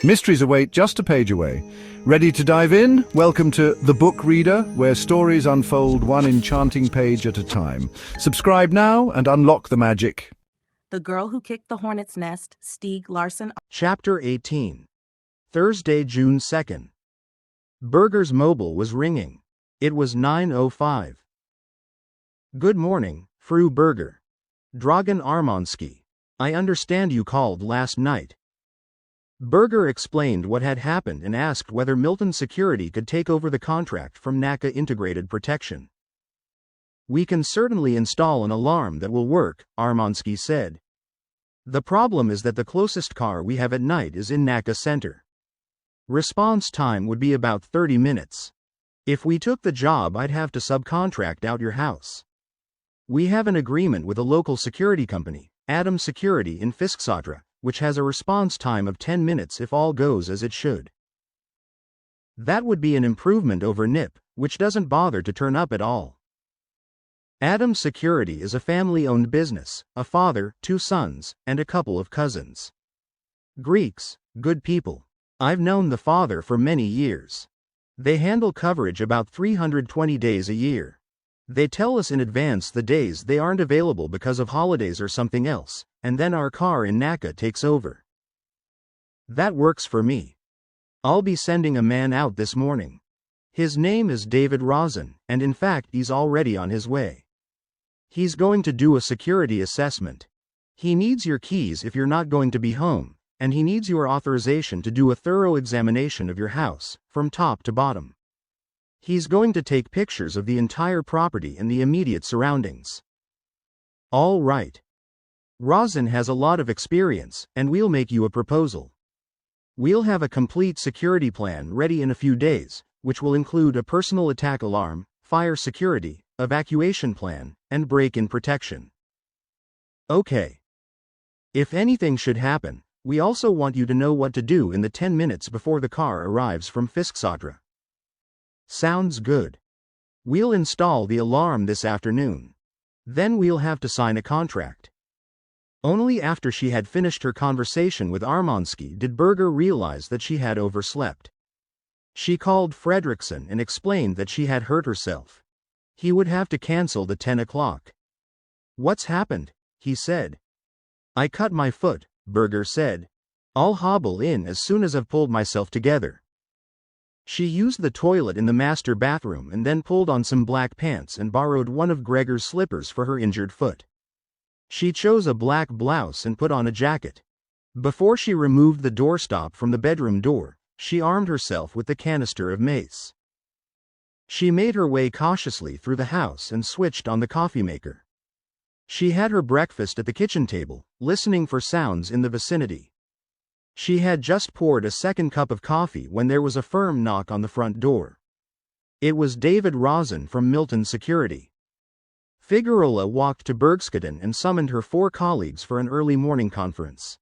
Mysteries await just a page away. Ready to dive in? Welcome to The Book Reader, where stories unfold one enchanting page at a time. Subscribe now and unlock the magic. The Girl Who Kicked the Hornet's Nest, Stieg Larsson. Chapter 18. Thursday, June 2nd. Berger's mobile was ringing. It was 9:05. Good morning, Fru Berger. Dragan Armansky. I understand you called last night. Berger explained what had happened and asked whether Milton Security could take over the contract from NACA Integrated Protection. We can certainly install an alarm that will work, Armansky said. The problem is that the closest car we have at night is in NACA Center. Response time would be about 30 minutes. If we took the job, I'd have to subcontract out your house. We have an agreement with a local security company, Adam Security in Fisksätra, which has a response time of 10 minutes if all goes as it should. That would be an improvement over NIP, which doesn't bother to turn up at all. Adam Security is a family-owned business, a father, 2 sons, and a couple of cousins. Greeks, good people. I've known the father for many years. They handle coverage about 320 days a year. They tell us in advance the days they aren't available because of holidays or something else, and then our car in NACA takes over. That works for me. I'll be sending a man out this morning. His name is David Rosen, and in fact he's already on his way. He's going to do a security assessment. He needs your keys if you're not going to be home, and he needs your authorization to do a thorough examination of your house, from top to bottom. He's going to take pictures of the entire property and the immediate surroundings. All right. Rosen has a lot of experience, and we'll make you a proposal. We'll have a complete security plan ready in a few days, which will include a personal attack alarm, fire security, evacuation plan, and break-in protection. Okay. If anything should happen, we also want you to know what to do in the 10 minutes before the car arrives from Fisksätra. Sounds good. We'll install the alarm this afternoon. Then we'll have to sign a contract. Only after she had finished her conversation with Armansky did Berger realize that she had overslept. She called Fredriksson and explained that she had hurt herself. He would have to cancel the 10 o'clock. What's happened? He said. I cut my foot, Berger said. I'll hobble in as soon as I've pulled myself together. She used the toilet in the master bathroom and then pulled on some black pants and borrowed one of Gregor's slippers for her injured foot. She chose a black blouse and put on a jacket. Before she removed the doorstop from the bedroom door, she armed herself with the canister of mace. She made her way cautiously through the house and switched on the coffee maker. She had her breakfast at the kitchen table, listening for sounds in the vicinity. She had just poured a second cup of coffee when there was a firm knock on the front door. It was David Rosen from Milton Security. Figueroa walked to Bergskaden and summoned her 4 colleagues for an early morning conference.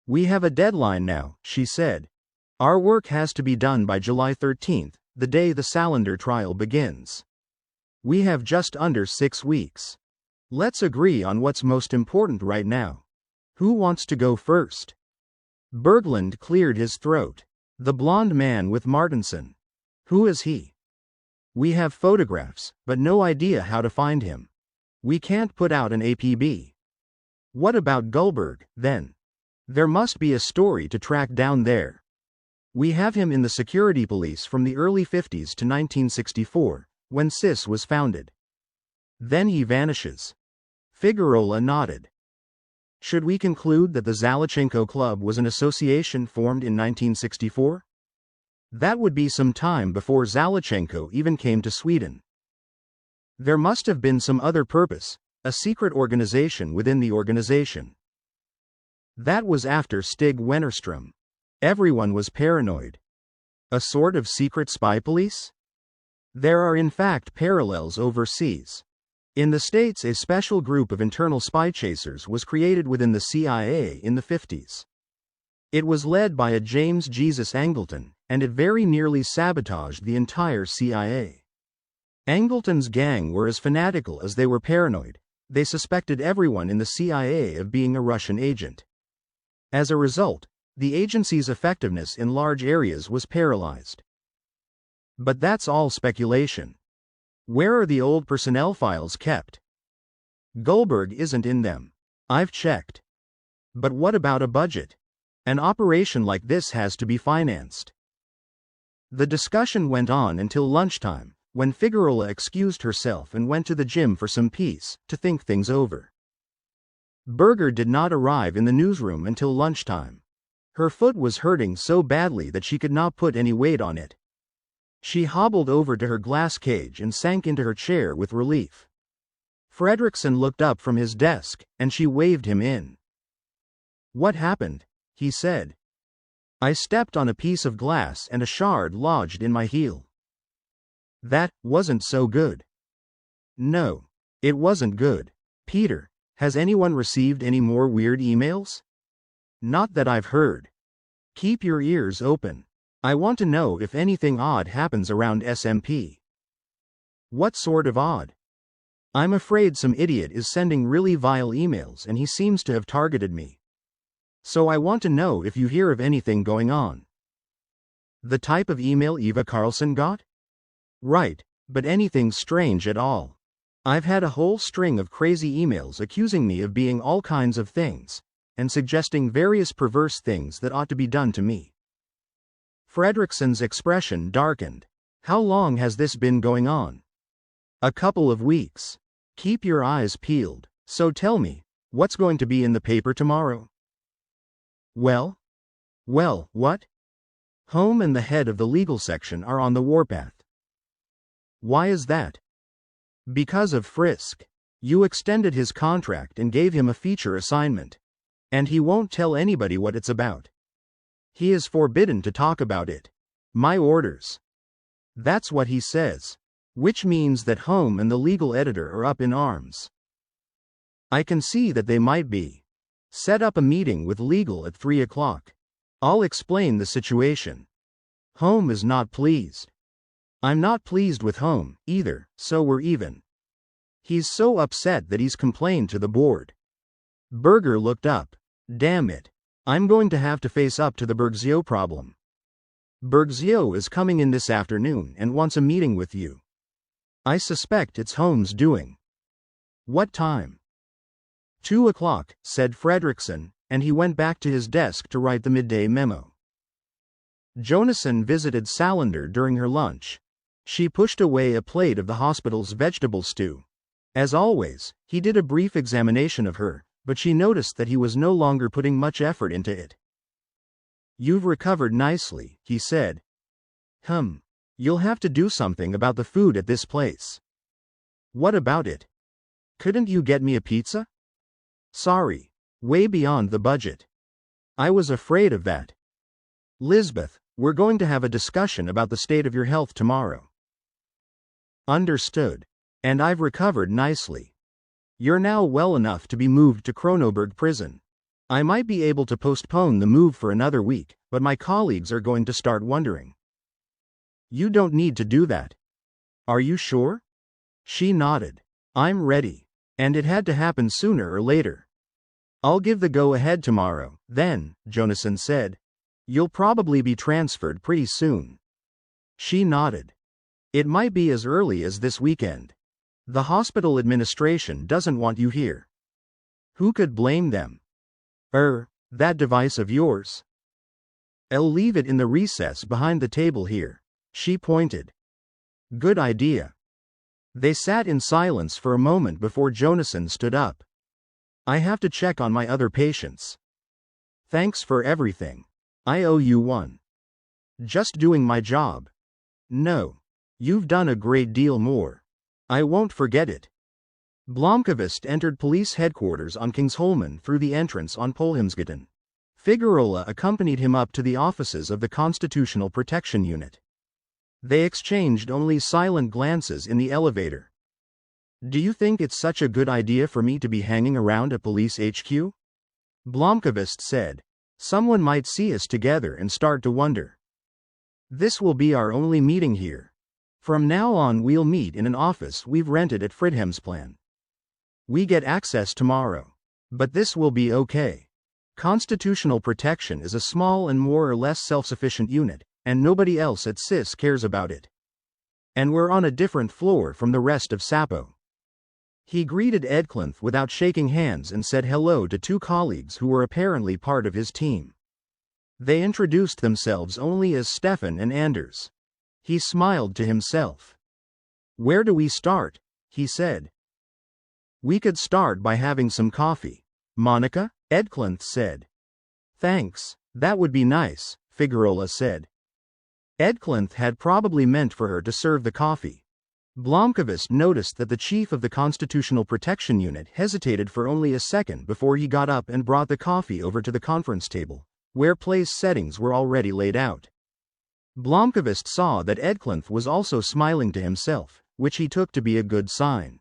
We have a deadline now, she said. Our work has to be done by July 13th, the day the Salander trial begins. We have just under 6 weeks. Let's agree on what's most important right now. Who wants to go first? Berglund cleared his throat. The blond man with Martinson. Who is he? We have photographs, but no idea how to find him. We can't put out an APB. What about Gullberg, then? There must be a story to track down there. We have him in the security police from the early 50s to 1964, when SIS was founded. Then he vanishes. Figueroa nodded. Should we conclude that the Zalachenko Club was an association formed in 1964? That would be some time before Zalachenko even came to Sweden. There must have been some other purpose, a secret organization within the organization. That was after Stig Wennerström. Everyone was paranoid. A sort of secret spy police? There are in fact parallels overseas. In the States, a special group of internal spy chasers was created within the CIA in the 50s. It was led by a James Jesus Angleton, and it very nearly sabotaged the entire CIA. Angleton's gang were as fanatical as they were paranoid. They suspected everyone in the CIA of being a Russian agent. As a result, The agency's effectiveness in large areas was paralyzed. But that's all speculation. Where are the old personnel files kept? Goldberg isn't in them. I've checked. But what about a budget? An operation like this has to be financed. The discussion went on until lunchtime, when Figueroa excused herself and went to the gym for some peace, to think things over. Berger did not arrive in the newsroom until lunchtime. Her foot was hurting so badly that she could not put any weight on it. She hobbled over to her glass cage and sank into her chair with relief. Fredrickson looked up from his desk, and she waved him in. "What happened?" he said. "I stepped on a piece of glass and a shard lodged in my heel." "That wasn't so good." "No, it wasn't good. Peter, has anyone received any more weird emails?" "Not that I've heard." "Keep your ears open. I want to know if anything odd happens around SMP." "What sort of odd?" "I'm afraid some idiot is sending really vile emails and he seems to have targeted me. So I want to know if you hear of anything going on." "The type of email Eva Carlson got?" "Right, but anything strange at all. I've had a whole string of crazy emails accusing me of being all kinds of things, and suggesting various perverse things that ought to be done to me." Fredrickson's expression darkened. "How long has this been going on?" "A couple of weeks. Keep your eyes peeled. So tell me, what's going to be in the paper tomorrow?" Well, what? Home and the head of the legal section are on the warpath." "Why is that?" "Because of Frisk. You extended his contract and gave him a feature assignment. And he won't tell anybody what it's about. He is forbidden to talk about it. My orders." "That's what he says. Which means that Home and the legal editor are up in arms." "I can see that they might be. Set up a meeting with legal at 3 o'clock. I'll explain the situation. Home is not pleased. I'm not pleased with Home, either, so we're even. He's so upset that he's complained to the board." Berger looked up. "Damn it. I'm going to have to face up to the Bergzio problem. Bergzio is coming in this afternoon and wants a meeting with you. I suspect it's Home's doing." "What time?" 2 o'clock, said Fredrickson, and he went back to his desk to write the midday memo. Jonason visited Salander during her lunch. She pushed away a plate of the hospital's vegetable stew. As always, he did a brief examination of her, but she noticed that he was no longer putting much effort into it. "You've recovered nicely," he said. You'll have to do something about the food at this place." "What about it?" "Couldn't you get me a pizza?" "Sorry. Way beyond the budget." "I was afraid of that." "Lisbeth, we're going to have a discussion about the state of your health tomorrow." "Understood. And I've recovered nicely. You're now well enough to be moved to Kronoberg prison. I might be able to postpone the move for another week, but my colleagues are going to start wondering." "You don't need to do that." "Are you sure?" She nodded. "I'm ready. And it had to happen sooner or later." "I'll give the go-ahead tomorrow, then," Jonason said. "You'll probably be transferred pretty soon." She nodded. "It might be as early as this weekend. The hospital administration doesn't want you here." "Who could blame them?" That device of yours. I'll leave it in the recess behind the table here." She pointed. "Good idea." They sat in silence for a moment before Jonason stood up. "I have to check on my other patients." "Thanks for everything. I owe you one." "Just doing my job." "No. You've done a great deal more. I won't forget it." Blomqvist entered police headquarters on Kingsholmen through the entrance on Polhemsgatan. Figueroa accompanied him up to the offices of the Constitutional Protection Unit. They exchanged only silent glances in the elevator. "Do you think it's such a good idea for me to be hanging around at police HQ?" Blomqvist said. "Someone might see us together and start to wonder. This will be our only meeting here. From now on we'll meet in an office we've rented at Fridhemsplan. We get access tomorrow. But this will be okay. Constitutional protection is a small and more or less self-sufficient unit, and nobody else at SIS cares about it. And we're on a different floor from the rest of Sapo. He greeted Edclinth without shaking hands and said hello to two colleagues who were apparently part of his team. They introduced themselves only as Stefan and Anders. He smiled to himself. "Where do we start?" he said. "We could start by having some coffee." "Monica?" Edclinth said. "Thanks, that would be nice," Figueroa said. Edclinth had probably meant for her to serve the coffee. Blomkvist noticed that the chief of the Constitutional Protection Unit hesitated for only a second before he got up and brought the coffee over to the conference table, where place settings were already laid out. Blomkvist saw that Edclinth was also smiling to himself, which he took to be a good sign.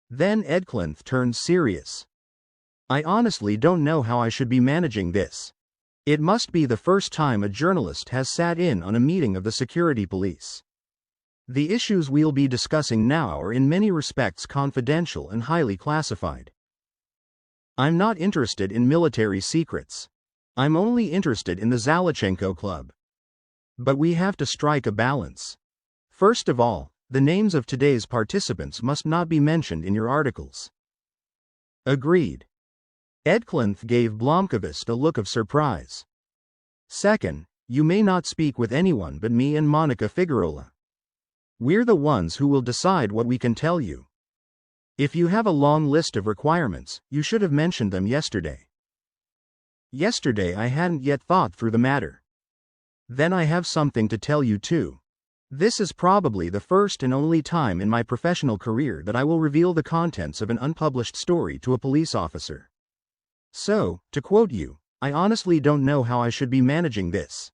Then Edclinth turned serious. "I honestly don't know how I should be managing this. It must be the first time a journalist has sat in on a meeting of the security police. The issues we'll be discussing now are in many respects confidential and highly classified. I'm not interested in military secrets. I'm only interested in the Zalachenko Club. But we have to strike a balance. First of all, the names of today's participants must not be mentioned in your articles." "Agreed." Edclinth gave Blomkvist a look of surprise. "Second, you may not speak with anyone but me and Monica Figueroa. We're the ones who will decide what we can tell you. If you have a long list of requirements, you should have mentioned them yesterday." "Yesterday I hadn't yet thought through the matter." "Then I have something to tell you too. This is probably the first and only time in my professional career that I will reveal the contents of an unpublished story to a police officer. So, to quote you, I honestly don't know how I should be managing this."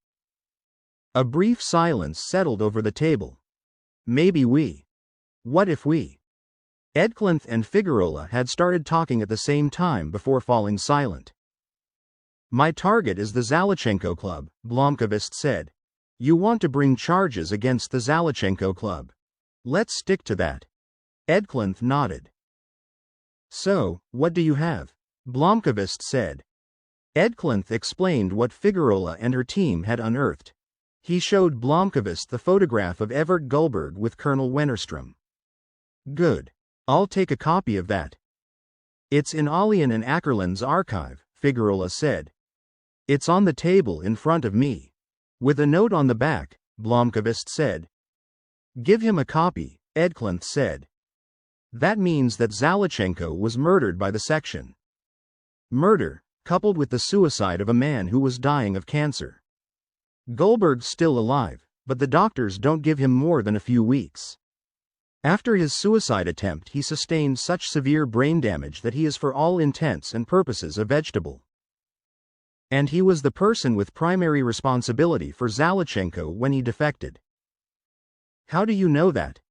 A brief silence settled over the table. "Maybe we. What if we?" Edclinth and Figueroa had started talking at the same time before falling silent. "My target is the Zalachenko Club," Blomkvist said. "You want to bring charges against the Zalachenko Club. Let's stick to that." Edclinth nodded. "So, what do you have?" Blomkvist said. Edclinth explained what Figueroa and her team had unearthed. He showed Blomkvist the photograph of Evert Gullberg with Colonel Wennerstrom. "Good. I'll take a copy of that." "It's in Alien and Ackerland's archive," Figueroa said. "It's on the table in front of me. With a note on the back," Blomkvist said. "Give him a copy," Edclinth said. "That means that Zalachenko was murdered by the section. Murder, coupled with the suicide of a man who was dying of cancer. Gullberg's still alive, but the doctors don't give him more than a few weeks. After his suicide attempt he sustained such severe brain damage that he is for all intents and purposes a vegetable. And he was the person with primary responsibility for Zalachenko when he defected." "How do you know that?"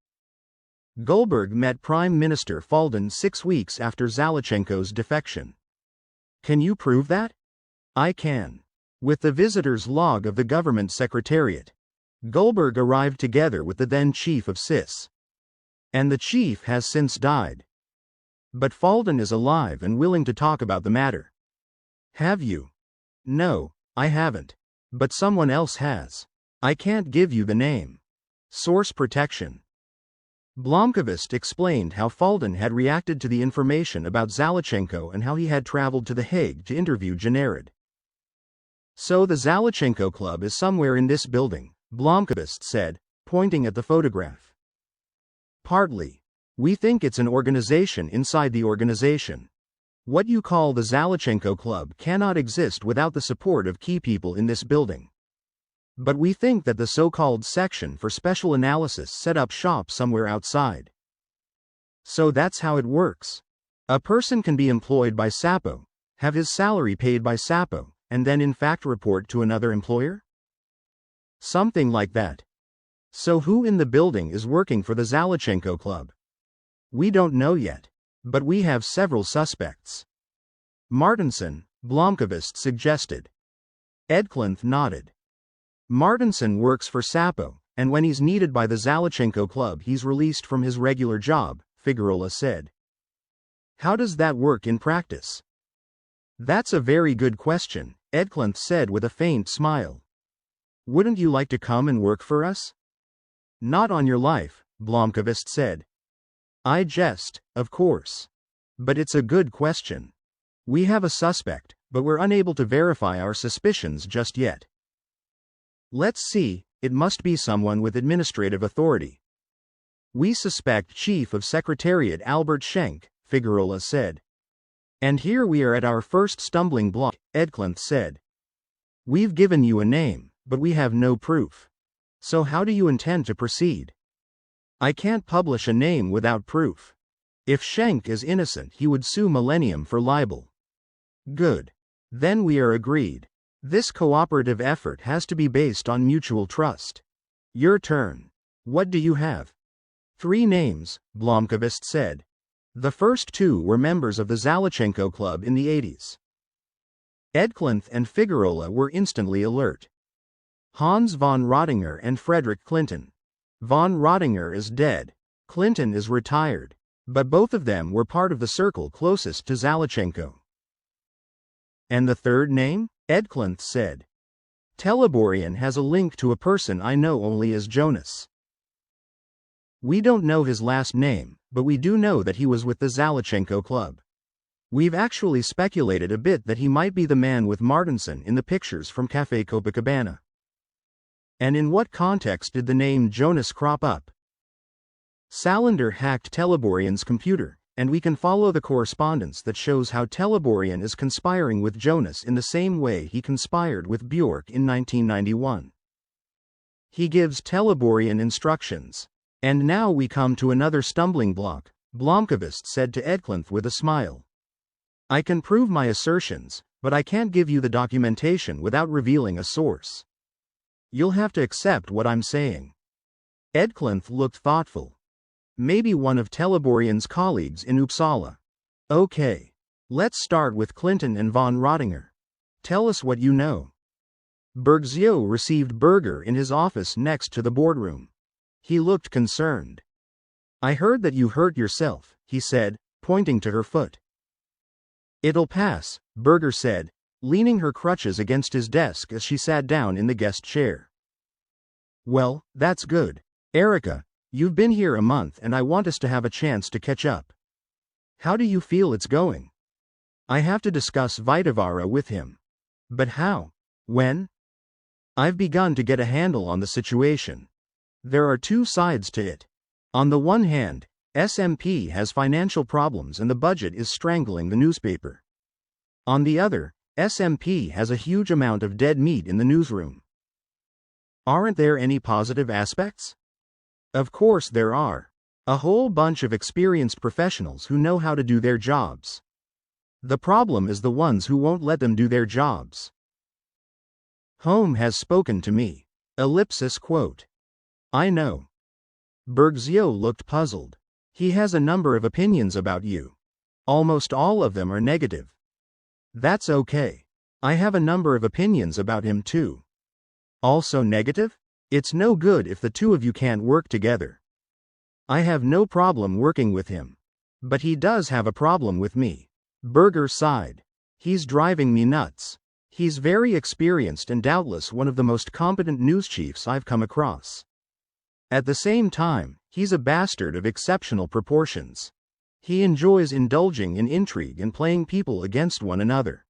"Gullberg met Prime Minister Falden 6 weeks after Zalachenko's defection." "Can you prove that?" "I can. With the visitor's log of the government secretariat. Gullberg arrived together with the then chief of SIS. And the chief has since died. But Falden is alive and willing to talk about the matter." "Have you?" "No, I haven't. But someone else has. I can't give you the name. Source protection." Blomkvist explained how Falden had reacted to the information about Zalachenko and how he had traveled to The Hague to interview Generid. "So the Zalachenko Club is somewhere in this building," Blomkvist said, pointing at the photograph. "Partly. We think it's an organization inside the organization. What you call the Zalachenko Club cannot exist without the support of key people in this building. But we think that the so-called section for special analysis set up shop somewhere outside. So that's how it works. A person can be employed by Sapo, have his salary paid by Sapo, and then in fact report to another employer? Something like that. So who in the building is working for the Zalachenko Club? We don't know yet. But we have several suspects." "Martinson," Blomkvist suggested. Edclinth nodded. "Martinson works for Sapo, and when he's needed by the Zalachenko Club he's released from his regular job," Figueroa said. "How does that work in practice?" That's a very good question, Edclinth said with a faint smile. Wouldn't you like to come and work for us? Not on your life, Blomkvist said. I jest, of course. But it's a good question. We have a suspect, but we're unable to verify our suspicions just yet. Let's see, it must be someone with administrative authority. We suspect Chief of Secretariat Albert Schenk, Figueroa said. And here we are at our first stumbling block, Edclinth said. We've given you a name, but we have no proof. So how do you intend to proceed? I can't publish a name without proof. If Schenk is innocent, he would sue Millennium for libel. Good. Then we are agreed. This cooperative effort has to be based on mutual trust. Your turn. What do you have? 3 names, Blomkvist said. The first 2 were members of the Zalachenko Club in the 80s. Edclinth and Figueroa were instantly alert. Hans von Rottinger and Frederick Clinton. Von Rottinger is dead. Clinton is retired. But both of them were part of the circle closest to Zalachenko. And the third name? Edclinth said. Teleborian has a link to a person I know only as Jonas. We don't know his last name, but we do know that he was with the Zalachenko Club. We've actually speculated a bit that he might be the man with Martinson in the pictures from Café Copacabana. And in what context did the name Jonas crop up? Salander hacked Teleborian's computer, and we can follow the correspondence that shows how Teleborian is conspiring with Jonas in the same way he conspired with Björk in 1991. He gives Teleborian instructions. And now we come to another stumbling block, Blomkvist said to Edclinth with a smile. I can prove my assertions, but I can't give you the documentation without revealing a source. You'll have to accept what I'm saying. Edclinth looked thoughtful. Maybe one of Teleborian's colleagues in Uppsala. Okay. Let's start with Clinton and von Rottinger. Tell us what you know. Bergzio received Berger in his office next to the boardroom. He looked concerned. I heard that you hurt yourself, he said, pointing to her foot. It'll pass, Berger said, leaning her crutches against his desk as she sat down in the guest chair. Well, that's good. Erica, you've been here a month and I want us to have a chance to catch up. How do you feel it's going? I have to discuss Vitavara with him. But how? When? I've begun to get a handle on the situation. There are 2 sides to it. On the one hand, SMP has financial problems and the budget is strangling the newspaper. On the other, SMP has a huge amount of dead meat in the newsroom. Aren't there any positive aspects? Of course there are. A whole bunch of experienced professionals who know how to do their jobs. The problem is the ones who won't let them do their jobs. Home has spoken to me. Ellipsis quote. I know. Bergzio looked puzzled. He has a number of opinions about you. Almost all of them are negative. That's okay. I have a number of opinions about him too. Also negative? It's no good if the 2 of you can't work together. I have no problem working with him. But he does have a problem with me. Berger sighed. He's driving me nuts. He's very experienced and doubtless one of the most competent news chiefs I've come across. At the same time, he's a bastard of exceptional proportions. He enjoys indulging in intrigue and playing people against one another.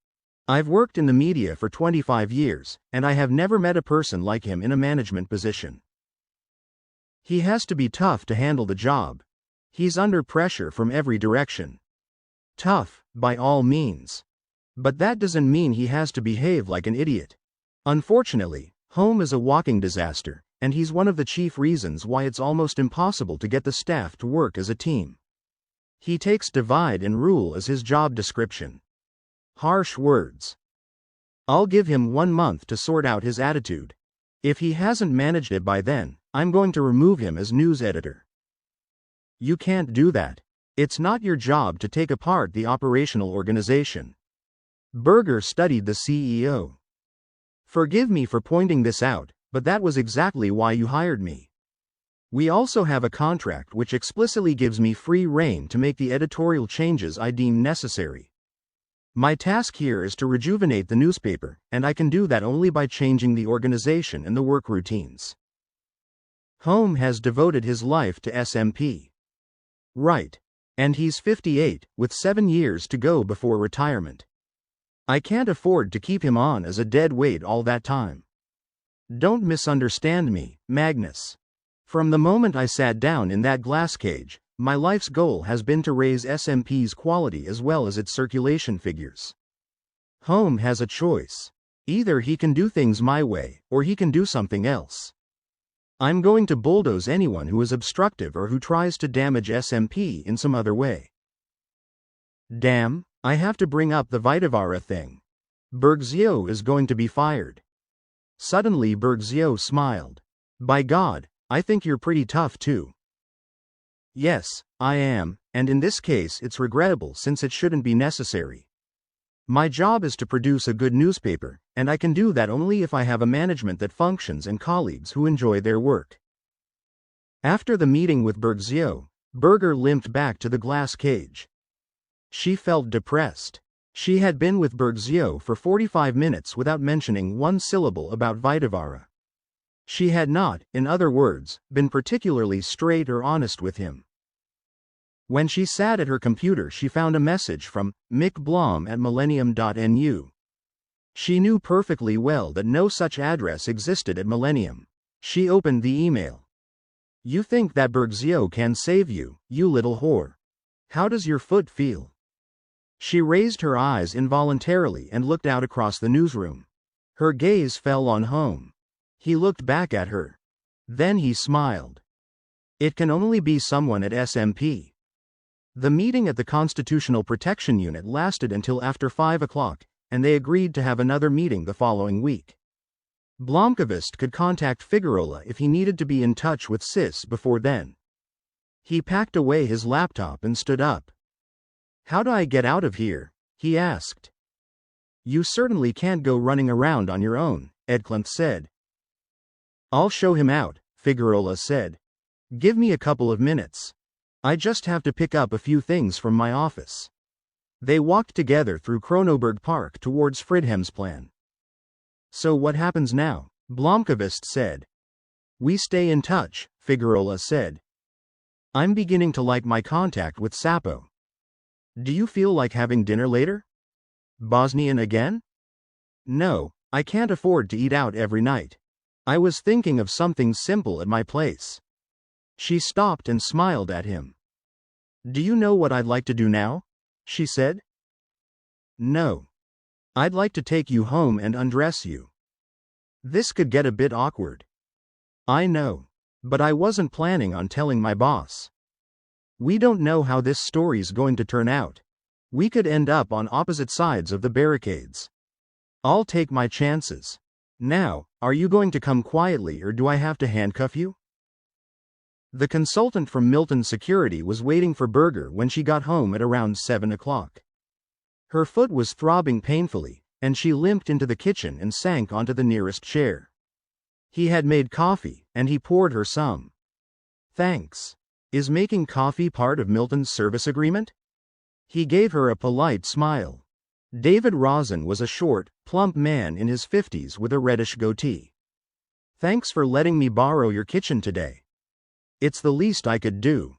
I've worked in the media for 25 years, and I have never met a person like him in a management position. He has to be tough to handle the job. He's under pressure from every direction. Tough, by all means. But that doesn't mean he has to behave like an idiot. Unfortunately, Home is a walking disaster, and he's one of the chief reasons why it's almost impossible to get the staff to work as a team. He takes divide and rule as his job description. Harsh words. I'll give him 1 month to sort out his attitude. If he hasn't managed it by then, I'm going to remove him as news editor. You can't do that. It's not your job to take apart the operational organization. Berger studied the CEO. Forgive me for pointing this out, but that was exactly why you hired me. We also have a contract which explicitly gives me free rein to make the editorial changes I deem necessary. My task here is to rejuvenate the newspaper, and I can do that only by changing the organization and the work routines. Home has devoted his life to SMP. Right. And he's 58, with 7 years to go before retirement. I can't afford to keep him on as a dead weight all that time. Don't misunderstand me, Magnus. From the moment I sat down in that glass cage, my life's goal has been to raise SMP's quality as well as its circulation figures. Home has a choice. Either he can do things my way, or he can do something else. I'm going to bulldoze anyone who is obstructive or who tries to damage SMP in some other way. Damn, I have to bring up the Vitavara thing. Bergzio is going to be fired. Suddenly Bergzio smiled. By God, I think you're pretty tough too. Yes, I am, and in this case it's regrettable since it shouldn't be necessary. My job is to produce a good newspaper, and I can do that only if I have a management that functions and colleagues who enjoy their work. After the meeting with Bergzio, Berger limped back to the glass cage. She felt depressed. She had been with Bergzio for 45 minutes without mentioning one syllable about Vitavara. She had not, in other words, been particularly straight or honest with him. When she sat at her computer, she found a message from Mick Blom at millennium.nu. She knew perfectly well that no such address existed at Millennium. She opened the email. You think that Bergzio can save you, you little whore. How does your foot feel? She raised her eyes involuntarily and looked out across the newsroom. Her gaze fell on Home. He looked back at her. Then he smiled. It can only be someone at SMP. The meeting at the Constitutional Protection Unit lasted until after 5 o'clock, and they agreed to have another meeting the following week. Blomqvist could contact Figueroa if he needed to be in touch with Sis before then. He packed away his laptop and stood up. How do I get out of here? He asked. You certainly can't go running around on your own, Edcliffe said. I'll show him out, Figueroa said. Give me a couple of minutes. I just have to pick up a few things from my office. They walked together through Kronoberg Park towards Fridhemsplan. So what happens now? Blomqvist said. We stay in touch, Figueroa said. I'm beginning to like my contact with Sapo. Do you feel like having dinner later? Bosnian again? No, I can't afford to eat out every night. I was thinking of something simple at my place. She stopped and smiled at him. Do you know what I'd like to do now? She said. No. I'd like to take you home and undress you. This could get a bit awkward. I know. But I wasn't planning on telling my boss. We don't know how this story's going to turn out. We could end up on opposite sides of the barricades. I'll take my chances. Now, are you going to come quietly or do I have to handcuff you? The consultant from Milton Security was waiting for Berger when she got home at around 7 o'clock. Her foot was throbbing painfully, and she limped into the kitchen and sank onto the nearest chair. He had made coffee, and he poured her some. Thanks. Is making coffee part of Milton's service agreement? He gave her a polite smile. David Rosen was a short, plump man in his 50s with a reddish goatee. Thanks for letting me borrow your kitchen today. It's the least I could do.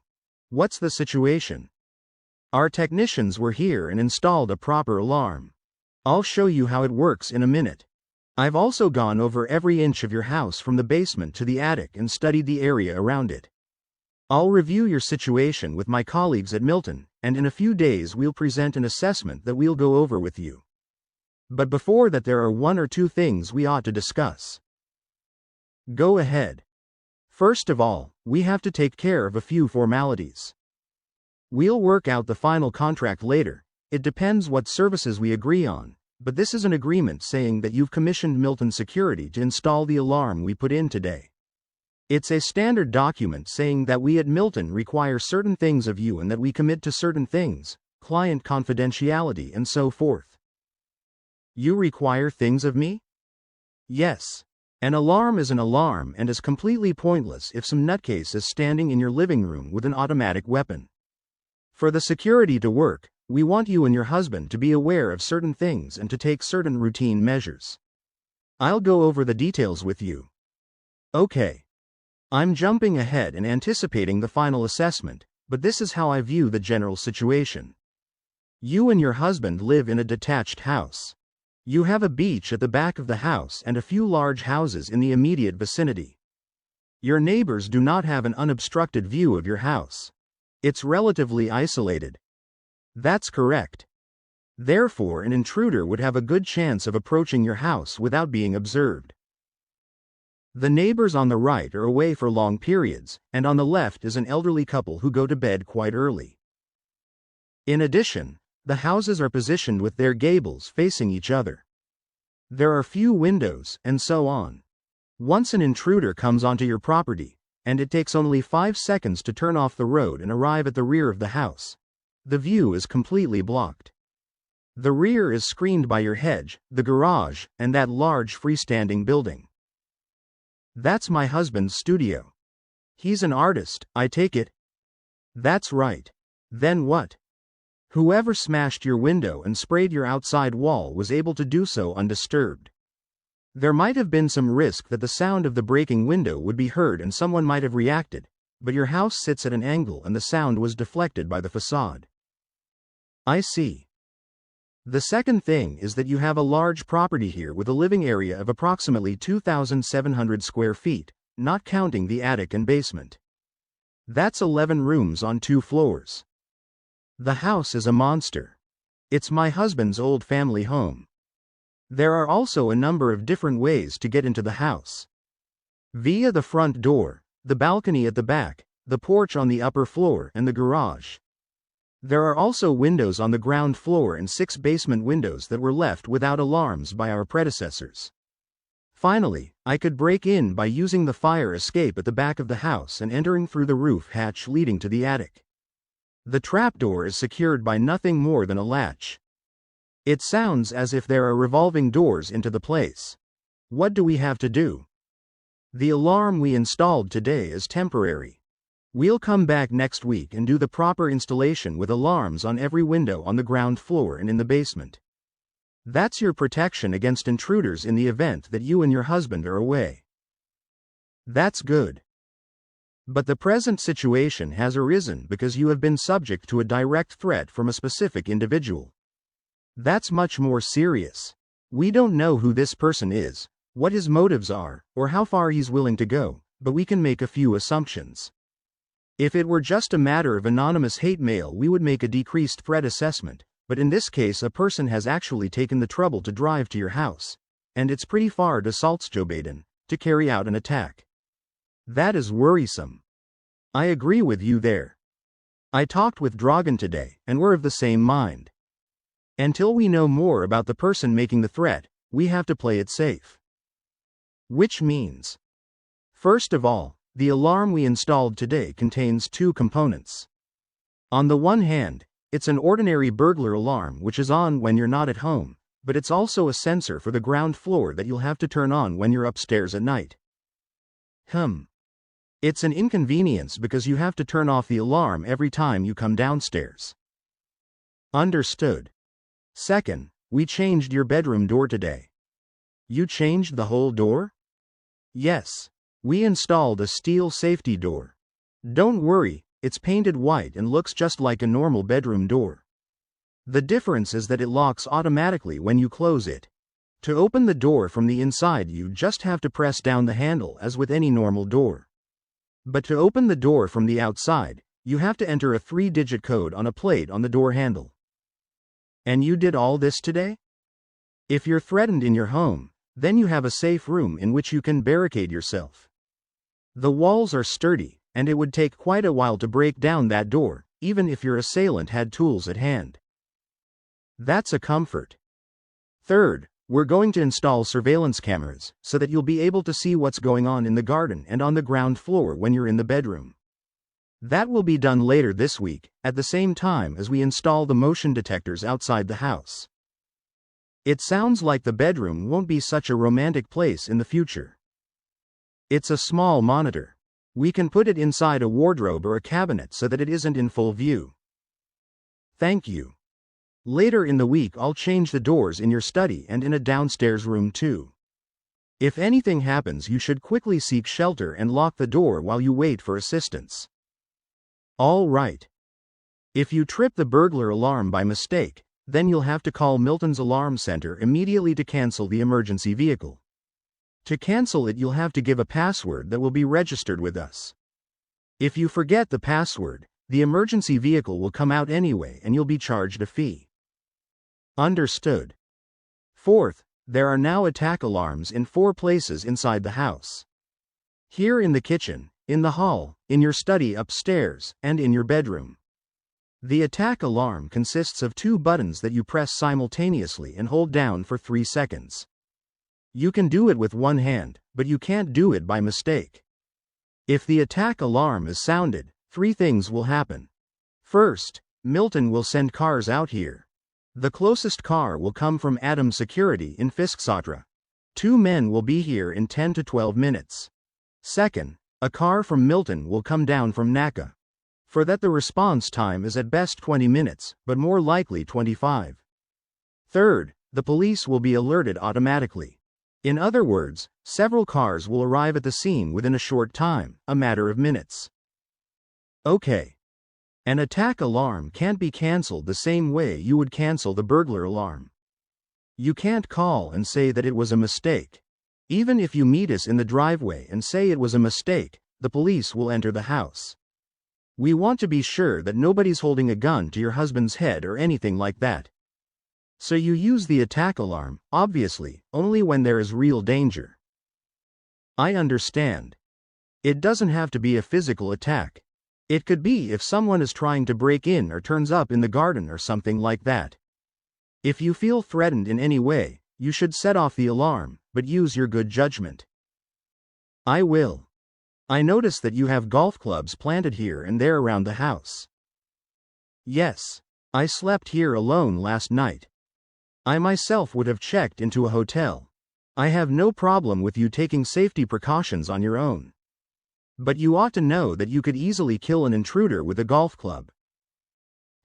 What's the situation? Our technicians were here and installed a proper alarm. I'll show you how it works in a minute. I've also gone over every inch of your house from the basement to the attic and studied the area around it. I'll review your situation with my colleagues at Milton, and in a few days we'll present an assessment that we'll go over with you. But before that there are 1 or 2 things we ought to discuss. Go ahead. First of all, we have to take care of a few formalities. We'll work out the final contract later. It depends what services we agree on, but this is an agreement saying that you've commissioned Milton Security to install the alarm we put in today. It's a standard document saying that we at Milton require certain things of you and that we commit to certain things, client confidentiality and so forth. You require things of me? Yes. An alarm is an alarm and is completely pointless if some nutcase is standing in your living room with an automatic weapon. For the security to work, We want you and your husband to be aware of certain things and to take certain routine measures. I'll go over the details with you. Okay. I'm jumping ahead and anticipating the final assessment, but this is how I view the general situation. You and your husband live in a detached house. You have a beach at the back of the house and a few large houses in the immediate vicinity. Your neighbors do not have an unobstructed view of your house. It's relatively isolated. That's correct. Therefore, an intruder would have a good chance of approaching your house without being observed. The neighbors on the right are away for long periods, and on the left is an elderly couple who go to bed quite early. In addition, the houses are positioned with their gables facing each other. There are few windows, and so on. Once an intruder comes onto your property, and it takes only 5 seconds to turn off the road and arrive at the rear of the house, the view is completely blocked. The rear is screened by your hedge, the garage, and that large freestanding building. That's my husband's studio. He's an artist, I take it? That's right. Then what? Whoever smashed your window and sprayed your outside wall was able to do so undisturbed. There might have been some risk that the sound of the breaking window would be heard and someone might have reacted, but your house sits at an angle and the sound was deflected by the facade. I see. The second thing is that you have a large property here with a living area of approximately 2,700 square feet, not counting the attic and basement. That's 11 rooms on 2 floors. The house is a monster. It's my husband's old family home. There are also a number of different ways to get into the house. Via the front door, the balcony at the back, the porch on the upper floor, and the garage. There are also windows on the ground floor and 6 basement windows that were left without alarms by our predecessors. Finally, I could break in by using the fire escape at the back of the house and entering through the roof hatch leading to the attic. The trapdoor is secured by nothing more than a latch. It sounds as if there are revolving doors into the place. What do we have to do? The alarm we installed today is temporary. We'll come back next week and do the proper installation with alarms on every window on the ground floor and in the basement. That's your protection against intruders in the event that you and your husband are away. That's good. But the present situation has arisen because you have been subject to a direct threat from a specific individual. That's much more serious. We don't know who this person is, what his motives are, or how far he's willing to go, but we can make a few assumptions. If it were just a matter of anonymous hate mail, we would make a decreased threat assessment, but in this case a person has actually taken the trouble to drive to your house, and it's pretty far to Salzjobaden, to carry out an attack. That is worrisome. I agree with you there. I talked with Dragan today, and we're of the same mind. Until we know more about the person making the threat, we have to play it safe. Which means, first of all, the alarm we installed today contains 2 components. On the one hand, it's an ordinary burglar alarm which is on when you're not at home, but it's also a sensor for the ground floor that you'll have to turn on when you're upstairs at night. It's an inconvenience because you have to turn off the alarm every time you come downstairs. Understood. Second, we changed your bedroom door today. You changed the whole door? Yes. We installed a steel safety door. Don't worry, it's painted white and looks just like a normal bedroom door. The difference is that it locks automatically when you close it. To open the door from the inside, you just have to press down the handle as with any normal door. But to open the door from the outside, you have to enter a 3-digit code on a plate on the door handle. And you did all this today? If you're threatened in your home, then you have a safe room in which you can barricade yourself. The walls are sturdy, and it would take quite a while to break down that door, even if your assailant had tools at hand. That's a comfort. Third, we're going to install surveillance cameras, so that you'll be able to see what's going on in the garden and on the ground floor when you're in the bedroom. That will be done later this week, at the same time as we install the motion detectors outside the house. It sounds like the bedroom won't be such a romantic place in the future. It's a small monitor. We can put it inside a wardrobe or a cabinet so that it isn't in full view. Thank you. Later in the week I'll change the doors in your study and in a downstairs room too. If anything happens you should quickly seek shelter and lock the door while you wait for assistance. All right. If you trip the burglar alarm by mistake, then you'll have to call Milton's alarm center immediately to cancel the emergency vehicle. To cancel it you'll have to give a password that will be registered with us. If you forget the password, the emergency vehicle will come out anyway and you'll be charged a fee. Understood. Fourth, there are now attack alarms in 4 places inside the house. Here in the kitchen, in the hall, in your study upstairs, and in your bedroom. The attack alarm consists of 2 buttons that you press simultaneously and hold down for 3 seconds. You can do it with one hand, but you can't do it by mistake. If the attack alarm is sounded, 3 things will happen. First, Milton will send cars out here. The closest car will come from Adam Security in Fisksätra. 2 men will be here in 10 to 12 minutes. Second, a car from Milton will come down from Nacka. For that the response time is at best 20 minutes, but more likely 25. Third, the police will be alerted automatically. In other words, several cars will arrive at the scene within a short time, a matter of minutes. Okay. An attack alarm can't be cancelled the same way you would cancel the burglar alarm. You can't call and say that it was a mistake. Even if you meet us in the driveway and say it was a mistake, the police will enter the house. We want to be sure that nobody's holding a gun to your husband's head or anything like that. So you use the attack alarm, obviously, only when there is real danger. I understand. It doesn't have to be a physical attack. It could be if someone is trying to break in or turns up in the garden or something like that. If you feel threatened in any way, you should set off the alarm, but use your good judgment. I will. I notice that you have golf clubs planted here and there around the house. Yes. I slept here alone last night. I myself would have checked into a hotel. I have no problem with you taking safety precautions on your own. But you ought to know that you could easily kill an intruder with a golf club.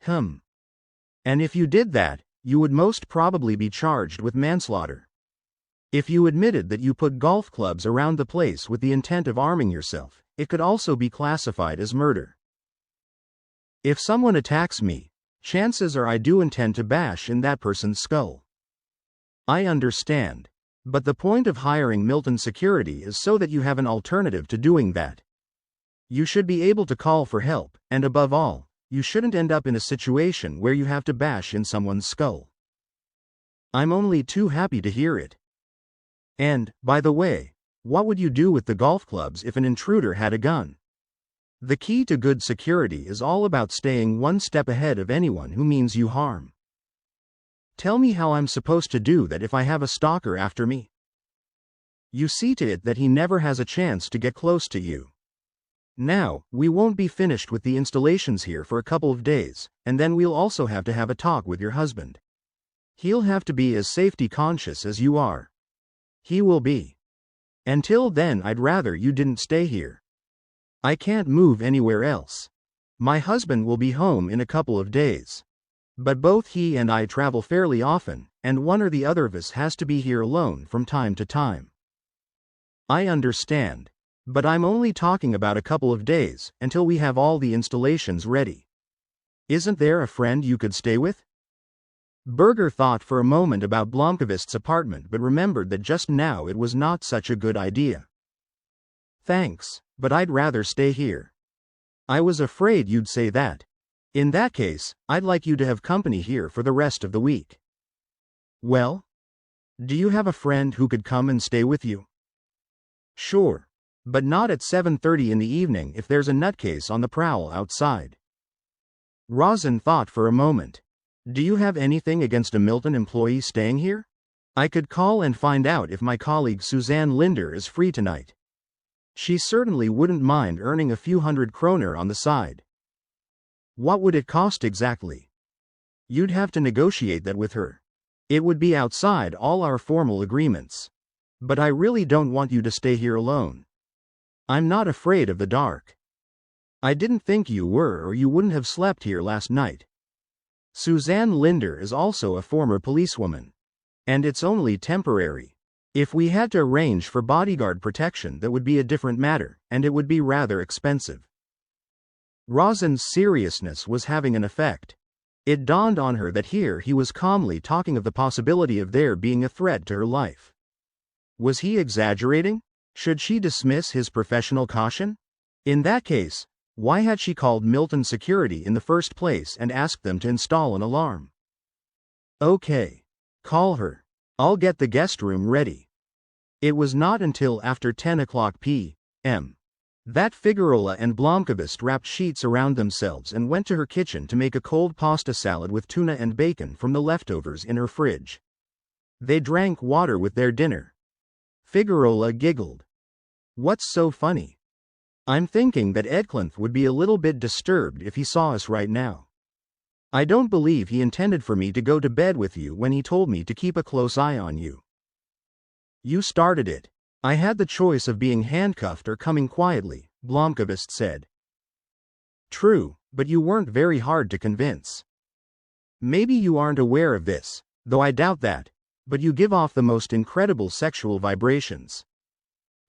And if you did that, you would most probably be charged with manslaughter. If you admitted that you put golf clubs around the place with the intent of arming yourself, it could also be classified as murder. If someone attacks me, chances are I do intend to bash in that person's skull. I understand. But the point of hiring Milton Security is so that you have an alternative to doing that. You should be able to call for help, and above all, you shouldn't end up in a situation where you have to bash in someone's skull. I'm only too happy to hear it. And, by the way, what would you do with the golf clubs if an intruder had a gun? The key to good security is all about staying one step ahead of anyone who means you harm. Tell me how I'm supposed to do that if I have a stalker after me. You see to it that he never has a chance to get close to you. Now, we won't be finished with the installations here for a couple of days, and then we'll also have to have a talk with your husband. He'll have to be as safety conscious as you are. He will be. Until then, I'd rather you didn't stay here. I can't move anywhere else. My husband will be home in a couple of days. But both he and I travel fairly often, and one or the other of us has to be here alone from time to time. I understand. But I'm only talking about a couple of days, until we have all the installations ready. Isn't there a friend you could stay with? Berger thought for a moment about Blomqvist's apartment but remembered that just now it was not such a good idea. Thanks, but I'd rather stay here. I was afraid you'd say that. In that case, I'd like you to have company here for the rest of the week. Well? Do you have a friend who could come and stay with you? Sure. But not at 7:30 in the evening if there's a nutcase on the prowl outside. Rosen thought for a moment. Do you have anything against a Milton employee staying here? I could call and find out if my colleague Suzanne Linder is free tonight. She certainly wouldn't mind earning a few hundred kroner on the side. What would it cost exactly? You'd have to negotiate that with her. It would be outside all our formal agreements. But I really don't want you to stay here alone. I'm not afraid of the dark. I didn't think you were or you wouldn't have slept here last night. Suzanne Linder is also a former policewoman. And it's only temporary. If we had to arrange for bodyguard protection, that would be a different matter, and it would be rather expensive. Rosin's seriousness was having an effect. It dawned on her that here he was calmly talking of the possibility of there being a threat to her life. Was he exaggerating? Should she dismiss his professional caution? In that case, why had she called Milton Security in the first place and asked them to install an alarm? Okay. Call her. I'll get the guest room ready. It was not until after 10 o'clock p.m. that Figueroa and Blomqvist wrapped sheets around themselves and went to her kitchen to make a cold pasta salad with tuna and bacon from the leftovers in her fridge. They drank water with their dinner. Figueroa giggled. What's so funny? I'm thinking that Edclinth would be a little bit disturbed if he saw us right now. I don't believe he intended for me to go to bed with you when he told me to keep a close eye on you. You started it. I had the choice of being handcuffed or coming quietly, Blomqvist said. True, but you weren't very hard to convince. Maybe you aren't aware of this, though I doubt that, but you give off the most incredible sexual vibrations.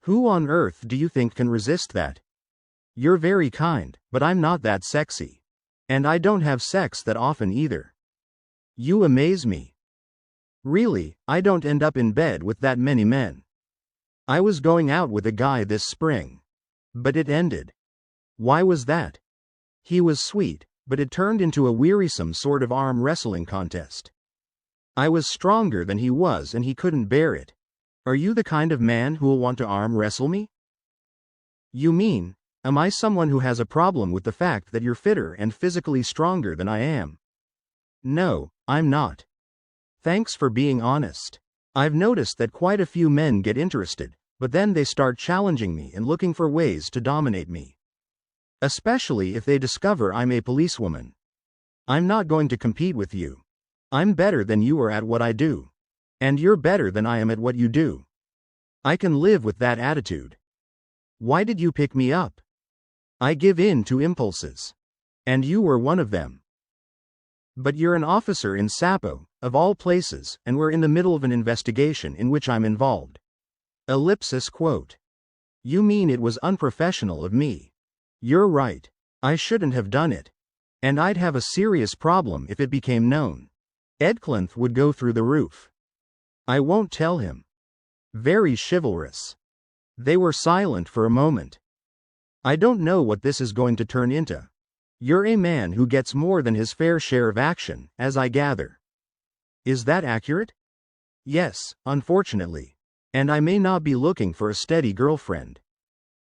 Who on earth do you think can resist that? You're very kind, but I'm not that sexy. And I don't have sex that often either. You amaze me. Really, I don't end up in bed with that many men. I was going out with a guy this spring. But it ended. Why was that? He was sweet, but it turned into a wearisome sort of arm wrestling contest. I was stronger than he was and he couldn't bear it. Are you the kind of man who'll want to arm wrestle me? You mean, am I someone who has a problem with the fact that you're fitter and physically stronger than I am? No, I'm not. Thanks for being honest. I've noticed that quite a few men get interested, but then they start challenging me and looking for ways to dominate me. Especially if they discover I'm a policewoman. I'm not going to compete with you. I'm better than you are at what I do. And you're better than I am at what you do. I can live with that attitude. Why did you pick me up? I give in to impulses. And you were one of them. But you're an officer in Sapo, of all places, and we're in the middle of an investigation in which I'm involved. Ellipsis quote. You mean it was unprofessional of me? You're right. I shouldn't have done it. And I'd have a serious problem if it became known. Edclinth would go through the roof. I won't tell him. Very chivalrous. They were silent for a moment. I don't know what this is going to turn into. You're a man who gets more than his fair share of action, as I gather. Is that accurate? Yes, unfortunately. And I may not be looking for a steady girlfriend.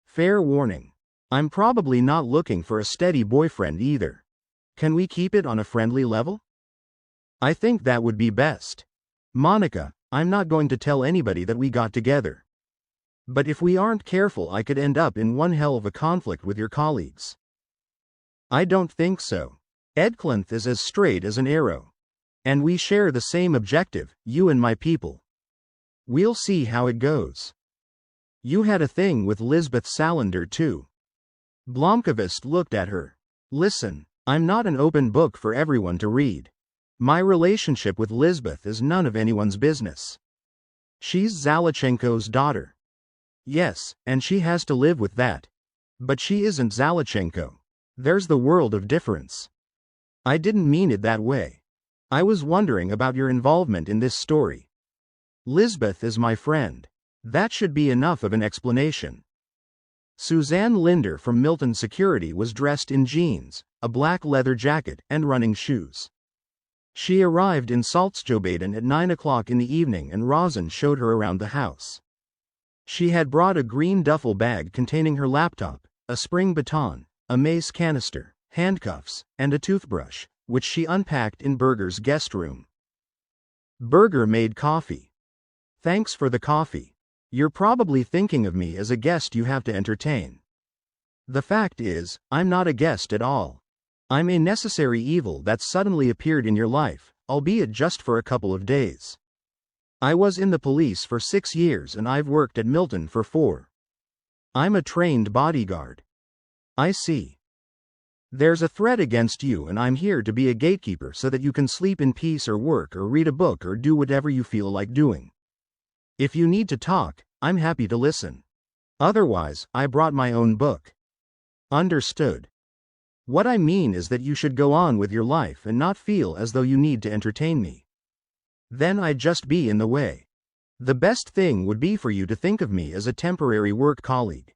Fair warning. I'm probably not looking for a steady boyfriend either. Can we keep it on a friendly level? I think that would be best. Monica, I'm not going to tell anybody that we got together. But if we aren't careful, I could end up in one hell of a conflict with your colleagues. I don't think so. Edclinth is as straight as an arrow. And we share the same objective, you and my people. We'll see how it goes. You had a thing with Lisbeth Salander too. Blomqvist looked at her. Listen, I'm not an open book for everyone to read. My relationship with Lisbeth is none of anyone's business. She's Zalachenko's daughter. Yes, and she has to live with that. But she isn't Zalachenko. There's the world of difference. I didn't mean it that way. I was wondering about your involvement in this story. Lisbeth is my friend. That should be enough of an explanation. Suzanne Linder from Milton Security was dressed in jeans, a black leather jacket, and running shoes. She arrived in Saltsjöbaden at 9 o'clock in the evening and Rosin showed her around the house. She had brought a green duffel bag containing her laptop, a spring baton, a mace canister, handcuffs, and a toothbrush, which she unpacked in Berger's guest room. Berger made coffee. Thanks for the coffee. You're probably thinking of me as a guest you have to entertain. The fact is, I'm not a guest at all. I'm a necessary evil that suddenly appeared in your life, albeit just for a couple of days. I was in the police for 6 years and I've worked at Milton for 4. I'm a trained bodyguard. I see. There's a threat against you, and I'm here to be a gatekeeper so that you can sleep in peace or work or read a book or do whatever you feel like doing. If you need to talk, I'm happy to listen. Otherwise, I brought my own book. Understood. What I mean is that you should go on with your life and not feel as though you need to entertain me. Then I'd just be in the way. The best thing would be for you to think of me as a temporary work colleague.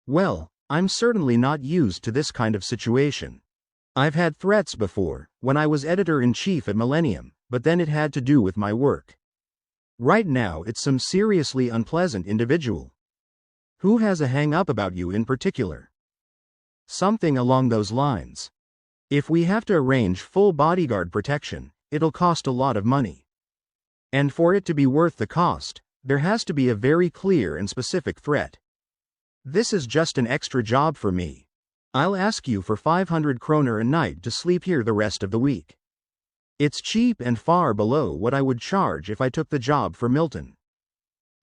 Well, I'm certainly not used to this kind of situation. I've had threats before, when I was editor-in-chief at Millennium, but then it had to do with my work. Right now it's some seriously unpleasant individual. Who has a hang-up about you in particular? Something along those lines. If we have to arrange full bodyguard protection, it'll cost a lot of money. And for it to be worth the cost, there has to be a very clear and specific threat. This is just an extra job for me. I'll ask you for 500 kroner a night to sleep here the rest of the week. It's cheap and far below what I would charge if I took the job for Milton.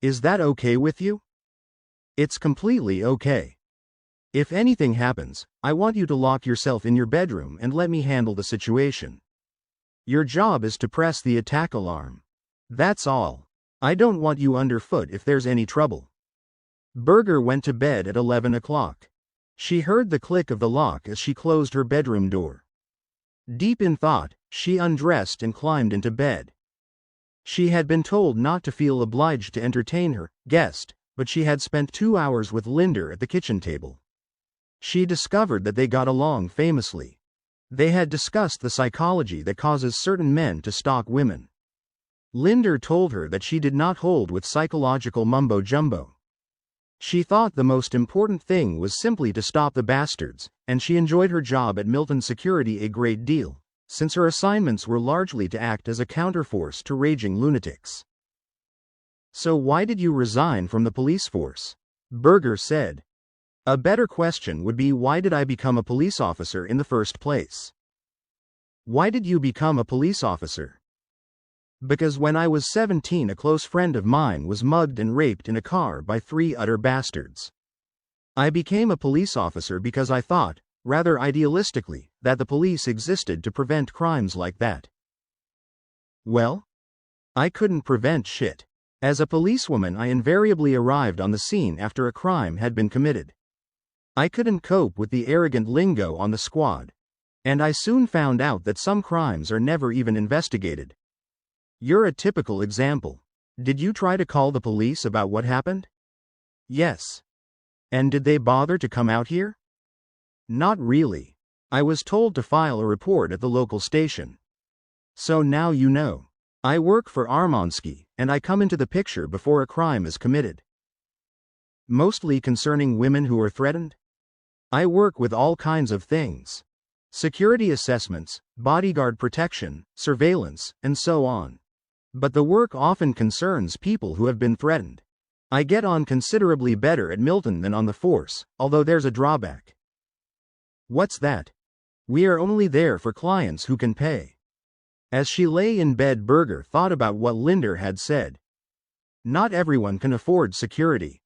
Is that okay with you? It's completely okay. If anything happens, I want you to lock yourself in your bedroom and let me handle the situation. Your job is to press the attack alarm. That's all. I don't want you underfoot if there's any trouble. Berger went to bed at 11 o'clock. She heard the click of the lock as she closed her bedroom door. Deep in thought, she undressed and climbed into bed. She had been told not to feel obliged to entertain her guest, but she had spent 2 hours with Linder at the kitchen table. She discovered that they got along famously. They had discussed the psychology that causes certain men to stalk women. Linder told her that she did not hold with psychological mumbo-jumbo. She thought the most important thing was simply to stop the bastards, and she enjoyed her job at Milton Security a great deal, since her assignments were largely to act as a counterforce to raging lunatics. So why did you resign from the police force? Berger said. A better question would be, why did I become a police officer in the first place? Why did you become a police officer? Because when I was 17, a close friend of mine was mugged and raped in a car by 3 utter bastards. I became a police officer because I thought, rather idealistically, that the police existed to prevent crimes like that. Well, I couldn't prevent shit. As a policewoman, I invariably arrived on the scene after a crime had been committed. I couldn't cope with the arrogant lingo on the squad. And I soon found out that some crimes are never even investigated. You're a typical example. Did you try to call the police about what happened? Yes. And did they bother to come out here? Not really. I was told to file a report at the local station. So now you know. I work for Armansky, and I come into the picture before a crime is committed. Mostly concerning women who are threatened? I work with all kinds of things. Security assessments, bodyguard protection, surveillance, and so on. But the work often concerns people who have been threatened. I get on considerably better at Milton than on the force, although there's a drawback. What's that? We are only there for clients who can pay. As she lay in bed, Berger thought about what Linder had said. Not everyone can afford security.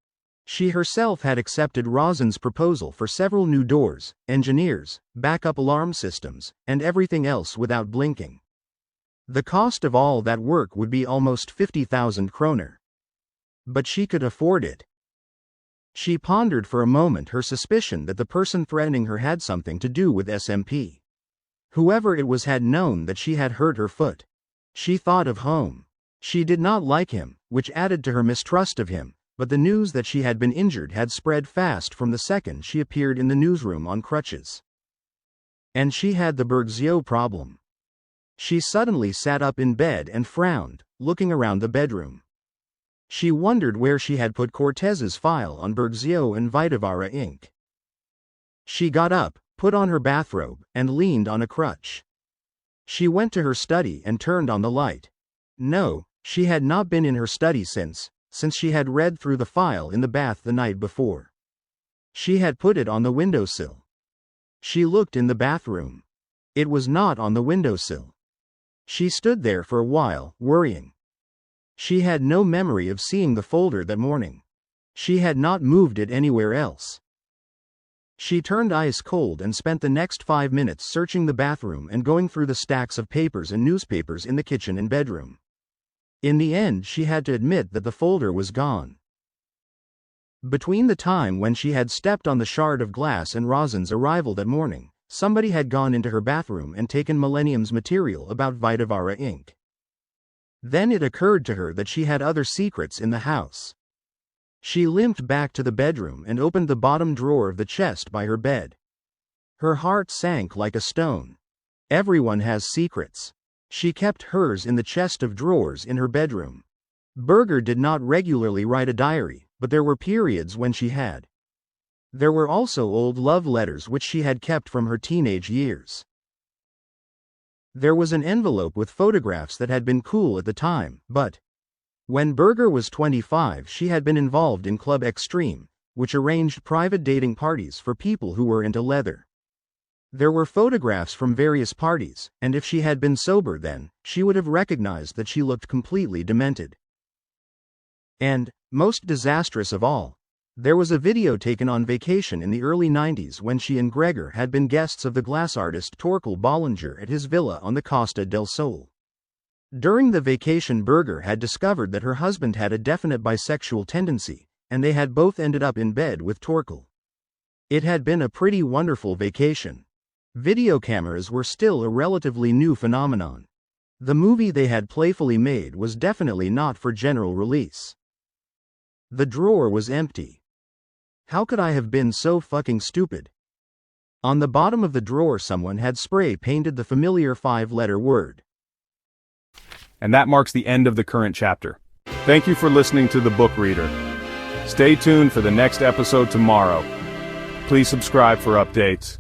She herself had accepted Rosen's proposal for several new doors, engineers, backup alarm systems, and everything else without blinking. The cost of all that work would be almost 50,000 kroner. But she could afford it. She pondered for a moment her suspicion that the person threatening her had something to do with SMP. Whoever it was had known that she had hurt her foot. She thought of home. She did not like him, which added to her mistrust of him, but the news that she had been injured had spread fast from the second she appeared in the newsroom on crutches. And she had the Bergzio problem. She suddenly sat up in bed and frowned, looking around the bedroom. She wondered where she had put Cortez's file on Bergzio and Vitavara Inc. She got up, put on her bathrobe, and leaned on a crutch. She went to her study and turned on the light. No, she had not been in her study since she had read through the file in the bath the night before. She had put it on the windowsill. She looked in the bathroom. It was not on the windowsill. She stood there for a while, worrying. She had no memory of seeing the folder that morning. She had not moved it anywhere else. She turned ice cold and spent the next 5 minutes searching the bathroom and going through the stacks of papers and newspapers in the kitchen and bedroom. In the end, she had to admit that the folder was gone. Between the time when she had stepped on the shard of glass and Rosin's arrival that morning, somebody had gone into her bathroom and taken Millennium's material about Vitavara Inc. Then it occurred to her that she had other secrets in the house. She limped back to the bedroom and opened the bottom drawer of the chest by her bed. Her heart sank like a stone. Everyone has secrets. She kept hers in the chest of drawers in her bedroom. Berger did not regularly write a diary, but there were periods when she had. There were also old love letters which she had kept from her teenage years. There was an envelope with photographs that had been cool at the time, but when Berger was 25, she had been involved in Club Extreme, which arranged private dating parties for people who were into leather. There were photographs from various parties, and if she had been sober then, she would have recognized that she looked completely demented. And, most disastrous of all, there was a video taken on vacation in the early 90s when she and Gregor had been guests of the glass artist Torkel Bollinger at his villa on the Costa del Sol. During the vacation, Berger had discovered that her husband had a definite bisexual tendency, and they had both ended up in bed with Torkel. It had been a pretty wonderful vacation. Video cameras were still a relatively new phenomenon. The movie they had playfully made was definitely not for general release. The drawer was empty. How could I have been so fucking stupid? On the bottom of the drawer someone had spray painted the familiar 5-letter word. And that marks the end of the current chapter. Thank you for listening to The Book Reader. Stay tuned for the next episode tomorrow. Please subscribe for updates.